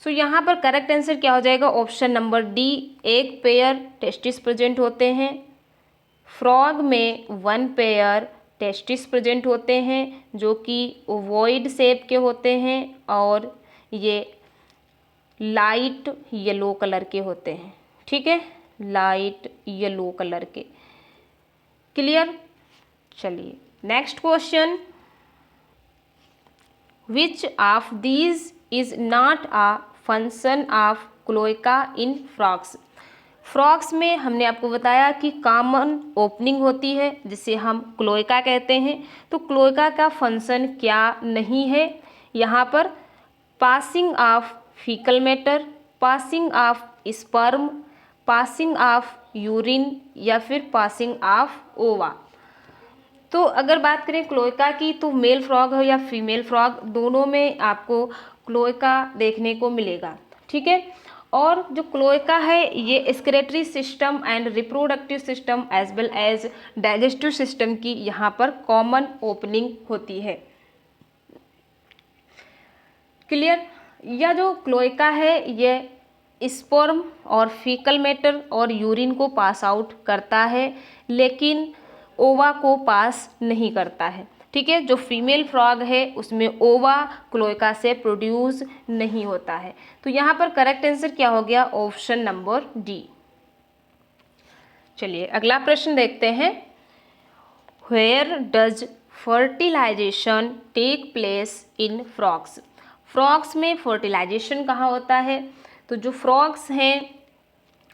A: सो यहाँ पर करेक्ट आंसर क्या हो जाएगा, ऑप्शन नंबर डी, एक पेयर टेस्टिस प्रेजेंट होते हैं। फ्रॉग में 1 पेयर टेस्टिस प्रेजेंट होते हैं जो कि ओवॉइड शेप के होते हैं, और ये लाइट येलो कलर के होते हैं, ठीक है, लाइट येलो कलर के। क्लियर। चलिए next question, which of these is not a function of cloaca in frogs. Frogs में हमने आपको बताया कि कॉमन ओपनिंग होती है जिसे हम क्लोएका कहते हैं। तो क्लोएका का फंक्शन क्या नहीं है यहाँ पर, passing of faecal matter, passing of sperm, passing of urine या फिर पासिंग ऑफ ओवा। तो अगर बात करें क्लोएका की, तो मेल फ्रॉग हो या फीमेल फ्रॉग दोनों में आपको क्लोएका देखने को मिलेगा, ठीक है। और जो क्लोएका है ये excretory system and reproductive system as well as digestive system की यहाँ पर कॉमन ओपनिंग होती है। क्लियर। यह जो क्लोएका है ये स्पर्म और फीकल मैटर और यूरिन को पास आउट करता है, लेकिन ओवा को पास नहीं करता है। ठीक है, जो फीमेल फ्रॉग है उसमें ओवा क्लोएका से प्रोड्यूस नहीं होता है। तो यहाँ पर करेक्ट आंसर क्या हो गया? Option number D. चलिए अगला प्रश्न देखते हैं। Where does fertilization take place in frogs? Frogs में फर्टिलाइजेशन कहाँ होता है? तो जो फ्रॉग्स हैं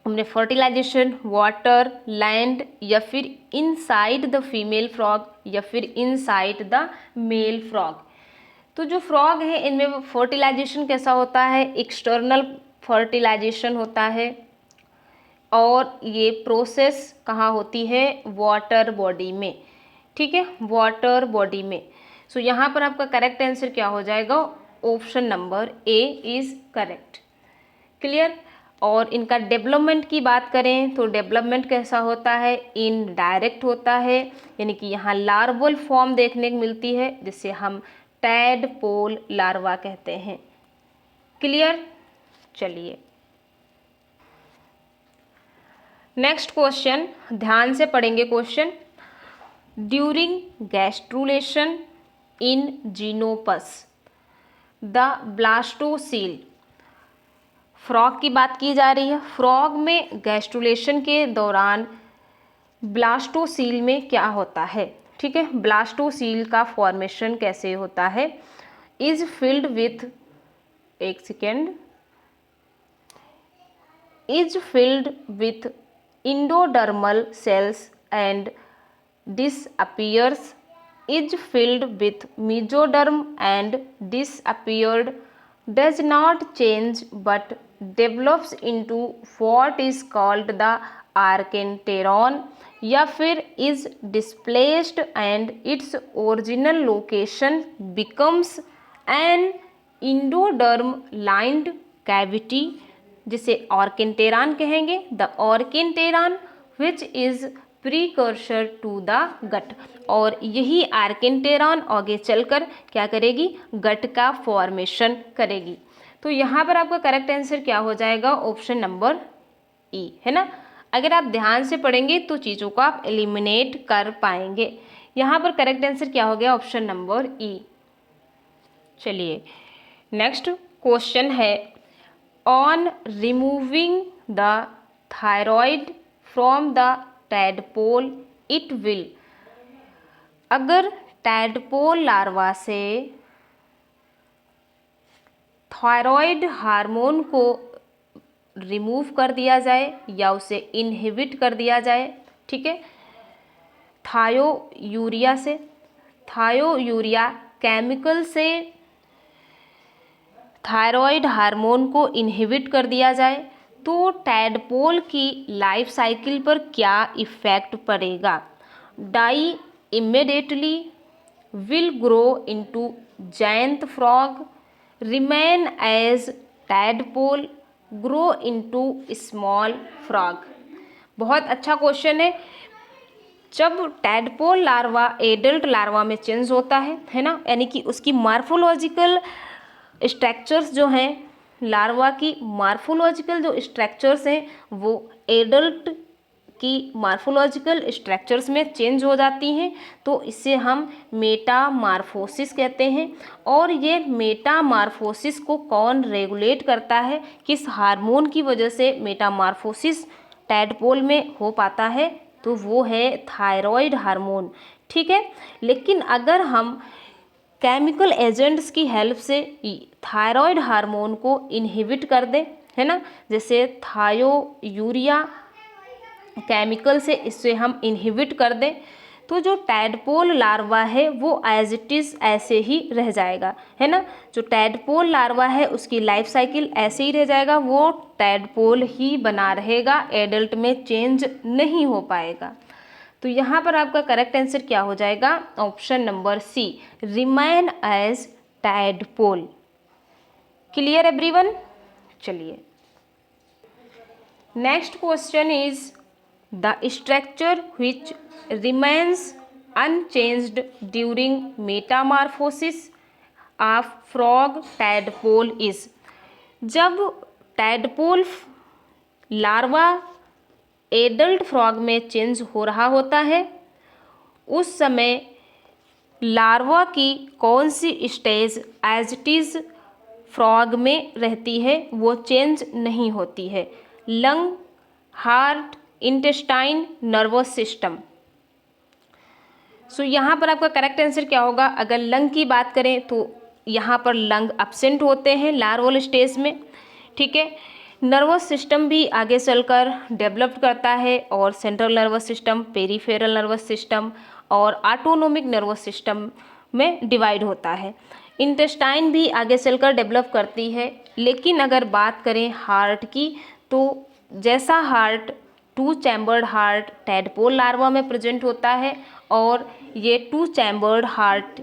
A: उनमें फर्टिलाइजेशन वाटर, लैंड या फिर इनसाइड द फीमेल फ्रॉग या फिर इनसाइड द मेल फ्रॉग। तो जो फ्रॉग है इनमें फर्टिलाइजेशन कैसा होता है? एक्सटर्नल फर्टिलाइजेशन होता है और ये प्रोसेस कहाँ होती है? वाटर बॉडी में। ठीक है, वाटर बॉडी में। सो यहाँ पर आपका करेक्ट आंसर क्या हो जाएगा? Option number A is correct. Clear. और इनका डेवलपमेंट की बात करें तो डेवलपमेंट कैसा होता है? इनडायरेक्ट होता है, यानी कि यहाँ लार्वल फॉर्म देखने को मिलती है जिसे हम टैडपोल लार्वा कहते हैं। क्लियर। चलिए नेक्स्ट क्वेश्चन ध्यान से पढ़ेंगे question. During gastrulation in Xenopus the blastocoel, frog की बात की जा रही है। फ्रॉग में गैस्ट्रुलेशन के दौरान ब्लास्टोसील में क्या होता है? ठीक है, ब्लास्टोसील का फॉर्मेशन कैसे होता है? इज फिल्ड विथ, एक second, is filled with endodermal cells and disappears, is filled with mesoderm and disappeared, does not change but develops into what is called the archenteron, या फिर is displaced and its original location becomes an endoderm lined cavity, जिसे archenteron कहेंगे। The archenteron which is precursor to the gut, और यही आर्केंटेरॉन आगे चलकर क्या करेगी? गट का फॉर्मेशन करेगी। तो यहाँ पर आपका करेक्ट आंसर क्या हो जाएगा? ऑप्शन नंबर ई, है ना। अगर आप ध्यान से पढ़ेंगे तो चीज़ों को आप एलिमिनेट कर पाएंगे। यहाँ पर करेक्ट आंसर क्या हो गया? ऑप्शन नंबर ई। चलिए नेक्स्ट क्वेश्चन है, on removing the thyroid from the tadpole it will, अगर टैडपोल लार्वा से थायराइड हार्मोन को रिमूव कर दिया जाए या उसे इनहिबिट कर दिया जाए, ठीक है, थायोयूरिया से, थायोयूरिया केमिकल से थायराइड हार्मोन को इनहिबिट कर दिया जाए तो टैडपोल की लाइफ साइकिल पर क्या इफ़ेक्ट पड़ेगा? Die immediately, will grow into giant frog, remain as tadpole, grow into small frog. बहुत अच्छा क्वेश्चन है। जब टैडपोल लार्वा एडल्ट लार्वा में चेंज होता है ना, यानी कि उसकी मार्फोलॉजिकल स्ट्रक्चर्स जो हैं, लार्वा की मार्फोलॉजिकल जो स्ट्रक्चर्स हैं वो एडल्ट की मार्फोलॉजिकल स्ट्रक्चर्स में चेंज हो जाती हैं, तो इसे हम मेटामार्फोसिस कहते हैं। और ये मेटामार्फोसिस को कौन रेगुलेट करता है? किस हार्मोन की वजह से मेटामार्फोसिस टैडपोल में हो पाता है? तो वो है थायराइड हार्मोन। ठीक है, लेकिन अगर हम केमिकल एजेंट्स की हेल्प से थायराइड हार्मोन को इनहिबिट कर दें, है ना, जैसे थायोयूरिया केमिकल से इससे हम इनहिबिट कर दें, तो जो टैडपोल लार्वा है वो एज इट इज़ ऐसे ही रह जाएगा, है ना। जो टैडपोल लार्वा है उसकी लाइफ साइकिल ऐसे ही रह जाएगा, वो टैडपोल ही बना रहेगा, एडल्ट में चेंज नहीं हो पाएगा। तो यहाँ पर आपका करेक्ट आंसर क्या हो जाएगा? Option number C, remain as tadpole. Clear everyone? चलिए next question is the structure which remains unchanged during metamorphosis of frog tadpole is। जब टैडपोल लार्वा एडल्ट फ्रॉग में चेंज हो रहा होता है उस समय लार्वा की कौन सी stage as it is frog में रहती है, वो चेंज नहीं होती है। Lung, heart, intestine, nervous system. So यहाँ पर आपका करेक्ट आंसर क्या होगा? अगर लंग की बात करें तो यहाँ पर लंग एब्सेंट होते हैं लार्वल स्टेज में, ठीक है। नर्वस सिस्टम भी आगे चलकर डेवलप करता है और central nervous system, peripheral nervous system और ऑटोनोमिक नर्वस सिस्टम में डिवाइड होता है। इंटेस्टाइन भी आगे चलकर डेवलप करती है। लेकिन अगर बात करें हार्ट की तो जैसा heart 2 chambered heart tadpole larva में प्रेजेंट होता है और ये 2 चैम्बर्ड हार्ट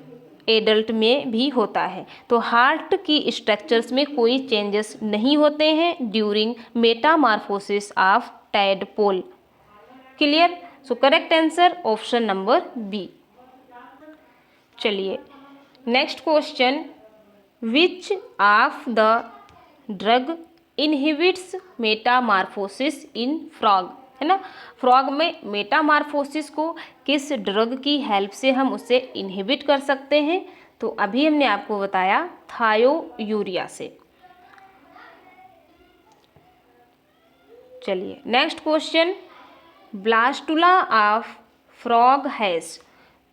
A: एडल्ट में भी होता है, तो हार्ट की स्ट्रक्चर्स में कोई चेंजेस नहीं होते हैं during metamorphosis of tadpole. Clear? So correct answer option number B. चलिए next question, which of the drug inhibits metamorphosis in frog, है ना। फ्रॉग में मेटामॉर्फोसिस को किस ड्रग की हेल्प से हम उसे इनहिबिट कर सकते हैं? तो अभी हमने आपको बताया थायोयूरिया से। चलिए next question, blastula of frog has.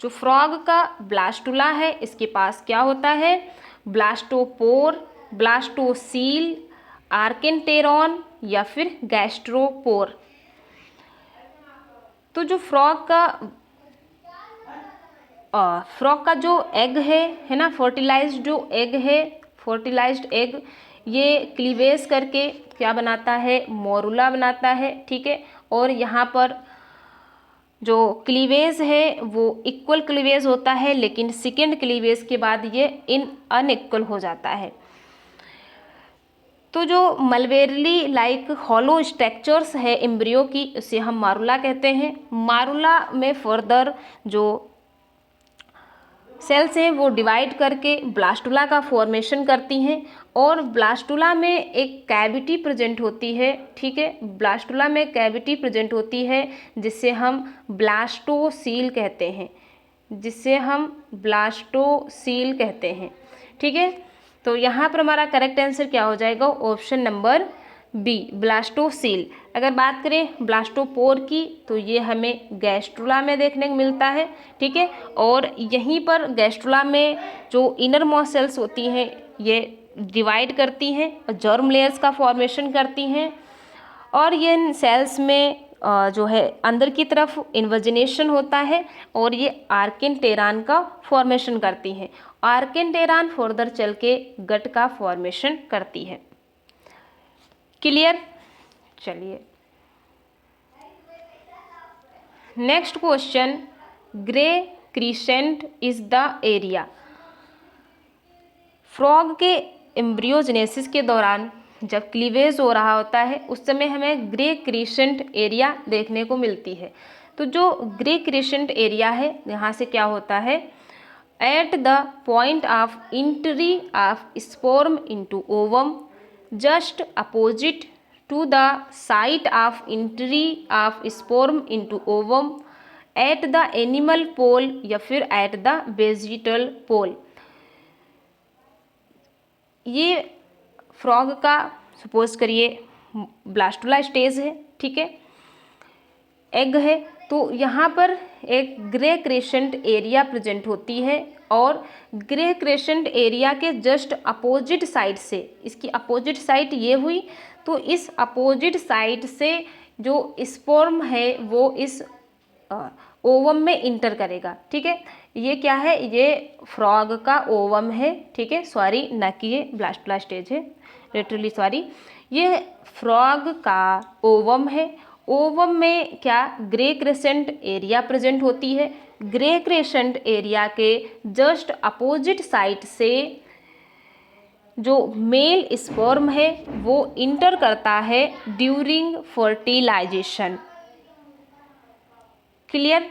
A: जो फ्रॉग का ब्लास्टुला है इसके पास क्या होता है? ब्लास्टोपोर, ब्लास्टोसील, आर्केंटेरॉन या फिर गैस्ट्रोपोर। तो जो फ्रॉग का जो एग है ना, फर्टिलाइज्ड जो एग है, फर्टिलाइज्ड एग ये क्लीवेज करके क्या बनाता है? मोरुला बनाता है, ठीक है। और यहाँ पर जो क्लीवेज है वो इक्वल क्लीवेज होता है, लेकिन सेकेंड क्लीवेज के बाद ये अनइक्वल हो जाता है। तो जो मलबेरली लाइक हॉलो स्ट्रक्चर्स है एम्ब्रियो की, उसे हम मारुला कहते हैं। मारुला में फर्दर जो सेल्स हैं वो डिवाइड करके ब्लास्टुला का फॉर्मेशन करती हैं और ब्लास्टुला में एक कैविटी प्रेजेंट होती है, ठीक है। ब्लास्टुला में कैविटी प्रेजेंट होती है जिससे हम ब्लास्टोसील कहते हैं, ठीक है। तो यहाँ पर हमारा करेक्ट आंसर क्या हो जाएगा? Option number B, blastocoel. अगर बात करें ब्लास्टोपोर की तो ये हमें गैस्ट्रुला में देखने को मिलता है, ठीक है। और यहीं पर गैस्ट्रुला में जो इनर मोस्ट सेल्स होती हैं ये डिवाइड करती हैं और जर्म लेयर्स का फॉर्मेशन करती हैं और ये इन सेल्स में जो है अंदर की तरफ इन्वजिनेशन होता है और ये आर्केंटेरान का फॉर्मेशन करती हैं। आर्केंटेरान फर्दर चल के गट का फॉर्मेशन करती है। क्लियर? चलिए next question, grey crescent is the area. Frog के एम्ब्रियोजेनेसिस के दौरान जब क्लीवेज हो रहा होता है उस समय हमें ग्रे क्रीसेंट एरिया देखने को मिलती है। तो जो ग्रे क्रीसेंट एरिया है यहाँ से क्या होता है? At the point of entry of sperm into ovum, just opposite to the site of entry of sperm into ovum, at the animal pole या फिर एट द वेजिटल पोल। ये फ्रॉग का सपोज करिए ब्लास्टुला स्टेज है, ठीक है, egg है। तो यहाँ पर एक ग्रे क्रेसेंट एरिया प्रेजेंट होती है और ग्रे क्रेसेंट एरिया के जस्ट अपोजिट साइड से, इसकी अपोजिट साइड ये हुई, तो इस अपोजिट साइड से जो स्पर्म है वो इस ओवम में इंटर करेगा, ठीक है। ये क्या है? ये फ्रॉग का ओवम है, ठीक है। सॉरी, ना कि ये ब्लास्टुला स्टेज है, लिटरली सॉरी। ये फ्रॉग का ओवम है। ओवम में क्या? ग्रे क्रेसेंट एरिया प्रेजेंट होती है। ग्रे क्रेसेंट एरिया के जस्ट अपोजिट साइड से जो मेल स्पर्म है वो इंटर करता है ड्यूरिंग फर्टिलाइजेशन। क्लियर।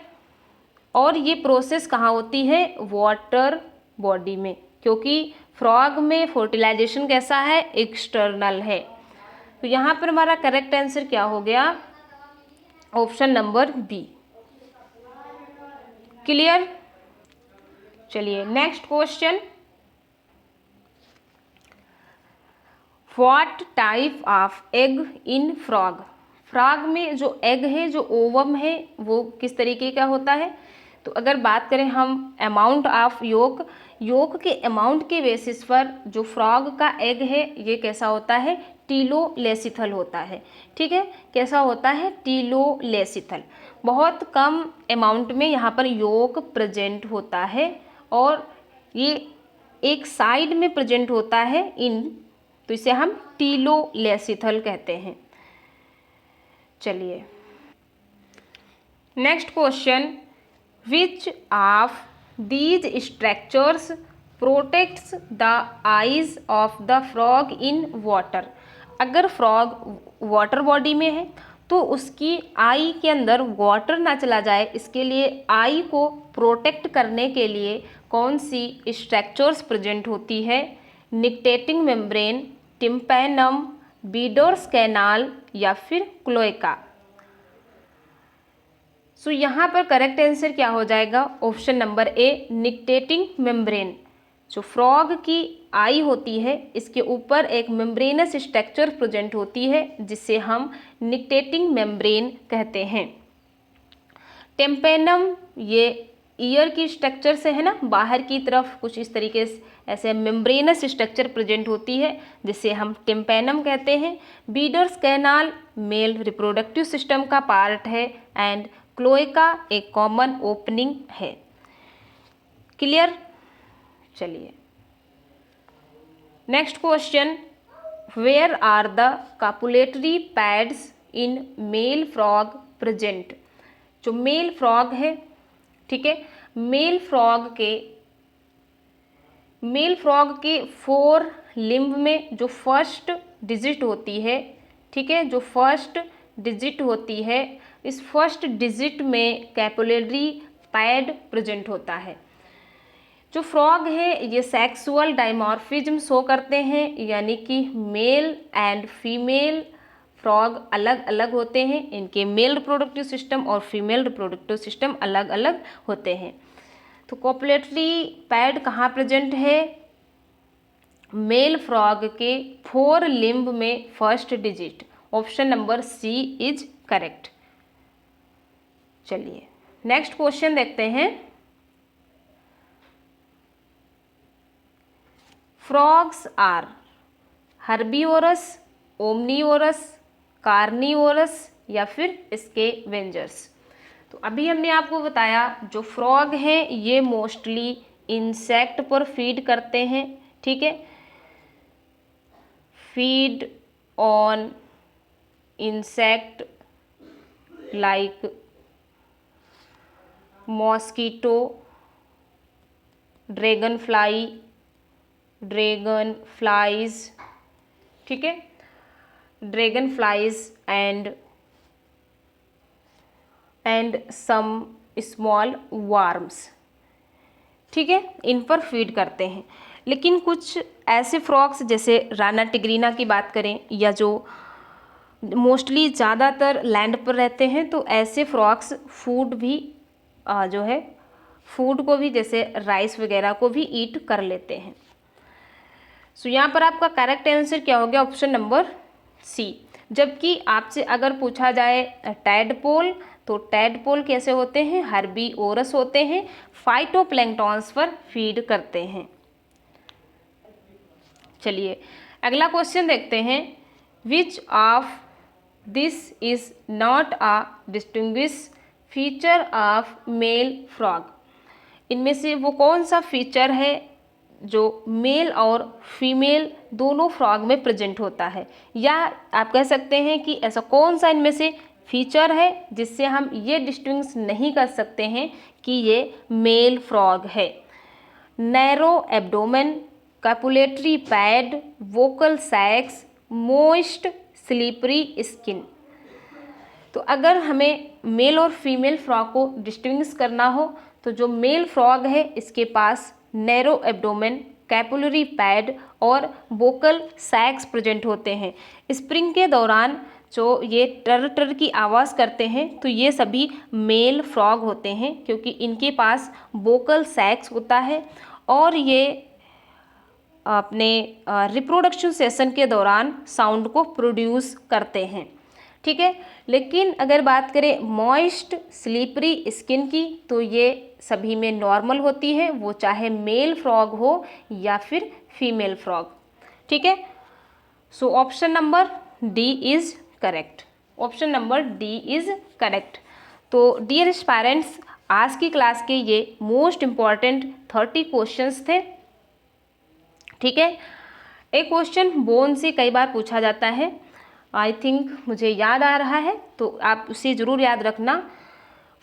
A: और ये प्रोसेस कहाँ होती है, वाटर बॉडी में, क्योंकि फ्रॉग में फर्टिलाइजेशन कैसा है, एक्सटर्नल है। तो यहाँ पर हमारा करेक्ट आंसर क्या हो गया, ऑप्शन नंबर बी। क्लियर। चलिए next question, what type of egg in frog. Frog में जो एग है, जो ओवम है, वो किस तरीके का होता है। तो अगर बात करें हम अमाउंट ऑफ योक, योक के अमाउंट के बेसिस पर जो फ्रॉग का एग है ये कैसा होता है, टीलोलेसिथल होता है। ठीक है, कैसा होता है, टीलोलेसिथल। बहुत कम अमाउंट में यहाँ पर योक प्रेजेंट होता है और ये एक साइड में प्रेजेंट होता है इन, तो इसे हम टीलोलेसिथल कहते हैं। चलिए next question, which of these structures protects the eyes of the frog in water. अगर फ्रॉग वाटर बॉडी में है तो उसकी आई के अंदर वाटर ना चला जाए, इसके लिए आई को प्रोटेक्ट करने के लिए कौन सी स्ट्रक्चर्स प्रेजेंट होती है, निक्टेटिंग मेम्ब्रेन, टिम्पैनम, बीडोर्स कैनाल या फिर क्लोएका। सो यहाँ पर करेक्ट आंसर क्या हो जाएगा, option number A, nictitating membrane. जो फ्रॉग की आई होती है इसके ऊपर एक मेम्ब्रेनस स्ट्रक्चर प्रेजेंट होती है जिसे हम निक्टेटिंग मेम्ब्रेन कहते हैं। टेम्पेनम ये ईयर की स्ट्रक्चर से है ना, बाहर की तरफ कुछ इस तरीके से ऐसे मेम्ब्रेनस स्ट्रक्चर प्रेजेंट होती है जिसे हम टेम्पेनम कहते हैं। Bidder's canal male reproductive system का पार्ट है एंड क्लोएका एक कॉमन ओपनिंग है। क्लियर। चलिए next question, where are the copulatory pads in male frog present. जो मेल फ्रॉग है, ठीक है, मेल फ्रॉग के 4 लिम्ब में जो फर्स्ट डिजिट होती है, ठीक है, जो फर्स्ट डिजिट होती है, इस फर्स्ट डिजिट में कैपुलरी पैड प्रेजेंट होता है। जो फ्रॉग है ये सेक्सुअल डायमॉर्फिज्म शो करते हैं, यानी कि मेल एंड फीमेल फ्रॉग अलग अलग होते हैं, इनके मेल रिप्रोडक्टिव सिस्टम और फीमेल रिप्रोडक्टिव सिस्टम अलग अलग होते हैं। तो कॉपुलेटरी पैड कहाँ प्रेजेंट है, मेल फ्रॉग के 4 लिम्ब में first digit, option number C is correct. चलिए नेक्स्ट क्वेश्चन देखते हैं, frogs are herbivorous, omnivorous, carnivorous या फिर स्कैवेंजर्स। तो अभी हमने आपको बताया जो फ्रॉग हैं ये मोस्टली इंसेक्ट पर फीड करते हैं, ठीक है, feed on insect like mosquito, dragon flies, ठीक है, dragon flies and some small worms, ठीक है, इन पर फीड करते हैं। लेकिन कुछ ऐसे फ्रॉग्स जैसे राना टिग्रीना की बात करें या जो मोस्टली ज़्यादातर लैंड पर रहते हैं, तो ऐसे फ्रॉग्स फूड भी जो है फूड को भी जैसे राइस वगैरह को भी ईट कर लेते हैं। सो यहाँ पर आपका करेक्ट आंसर क्या हो गया, ऑप्शन नंबर सी। जबकि आपसे अगर पूछा जाए टैडपोल, तो टैडपोल कैसे होते हैं, हर्बीवोरस होते हैं, फाइटोप्लैंक्टन्स पर फीड करते हैं। चलिए अगला क्वेश्चन देखते हैं, which of this is not a distinguish feature of male frog. इनमें से वो कौन सा फीचर है जो मेल और फीमेल दोनों फ्रॉग में प्रेजेंट होता है, या आप कह सकते हैं कि ऐसा कौन सा इनमें से फीचर है जिससे हम ये डिस्टिंग्विश नहीं कर सकते हैं कि ये मेल फ्रॉग है। Narrow abdomen, copulatory pad, vocal sacs, moist slippery skin. तो अगर हमें मेल और फीमेल फ्रॉग को डिस्टिंग्विश करना हो तो जो मेल फ्रॉग है इसके पास नैरो एब्डोमेन, कैपुलरी पैड और वोकल सैक्स प्रेजेंट होते हैं। स्प्रिंग के दौरान जो ये टर टर की आवाज़ करते हैं तो ये सभी मेल फ्रॉग होते हैं, क्योंकि इनके पास वोकल सैक्स होता है और ये अपने रिप्रोडक्शन सेशन के दौरान साउंड को प्रोड्यूस करते हैं। ठीक है, लेकिन अगर बात करें मॉइस्ट स्लीपरी स्किन की तो ये सभी में नॉर्मल होती है, वो चाहे मेल फ्रॉग हो या फिर फीमेल फ्रॉग। ठीक है, so option number D is correct. Option number D is correct. तो डियर पेरेंट्स, आज की क्लास के ये मोस्ट इम्पॉर्टेंट 30 क्वेश्चंस थे। ठीक है, एक क्वेश्चन बोन से कई बार पूछा जाता है, आई थिंक मुझे याद आ रहा है, तो आप उसे ज़रूर याद रखना।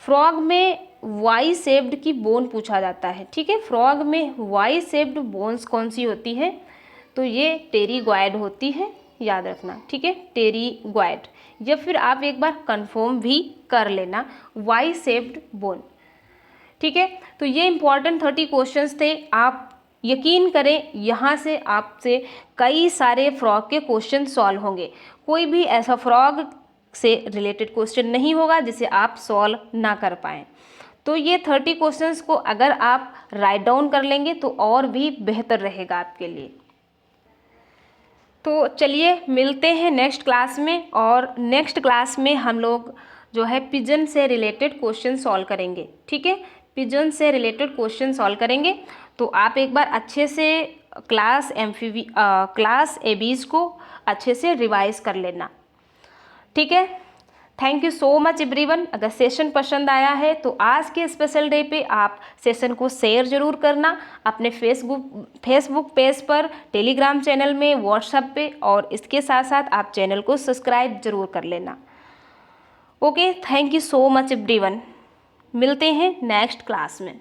A: फ्रॉग में वाई शेप्ड की बोन पूछा जाता है। ठीक है, फ्रॉग में वाई शेप्ड बोन्स कौन सी होती है? तो ये टेरीगॉयड होती है, याद रखना। ठीक है, टेरीगॉयड, या फिर आप एक बार कंफर्म भी कर लेना, वाई शेप्ड बोन। ठीक है, तो ये इंपॉर्टेंट 30 क्वेश्चंस थे। आप यकीन करें यहाँ से आपसे कई सारे फ्रॉग के क्वेश्चन सॉल्व होंगे। कोई भी ऐसा फ्रॉग से रिलेटेड क्वेश्चन नहीं होगा जिसे आप सॉल्व ना कर पाएँ। तो ये 30 क्वेश्चंस को अगर आप राइट डाउन कर लेंगे तो और भी बेहतर रहेगा आपके लिए। तो चलिए मिलते हैं नेक्स्ट क्लास में, और नेक्स्ट क्लास में हम लोग जो है पिजन से रिलेटेड क्वेश्चन सॉल्व करेंगे। ठीक है, पिजन से रिलेटेड क्वेश्चन सॉल्व करेंगे। तो आप एक बार अच्छे से क्लास एबीज को अच्छे से रिवाइज कर लेना। ठीक है, thank you so much everyone. अगर सेशन पसंद आया है तो आज के स्पेशल डे पे आप सेशन को शेयर ज़रूर करना अपने फेसबुक पेज पर, टेलीग्राम चैनल में, व्हाट्सएप पे, और इसके साथ साथ आप चैनल को सब्सक्राइब ज़रूर कर लेना। Okay, thank you so much everyone. मिलते हैं नेक्स्ट क्लास में।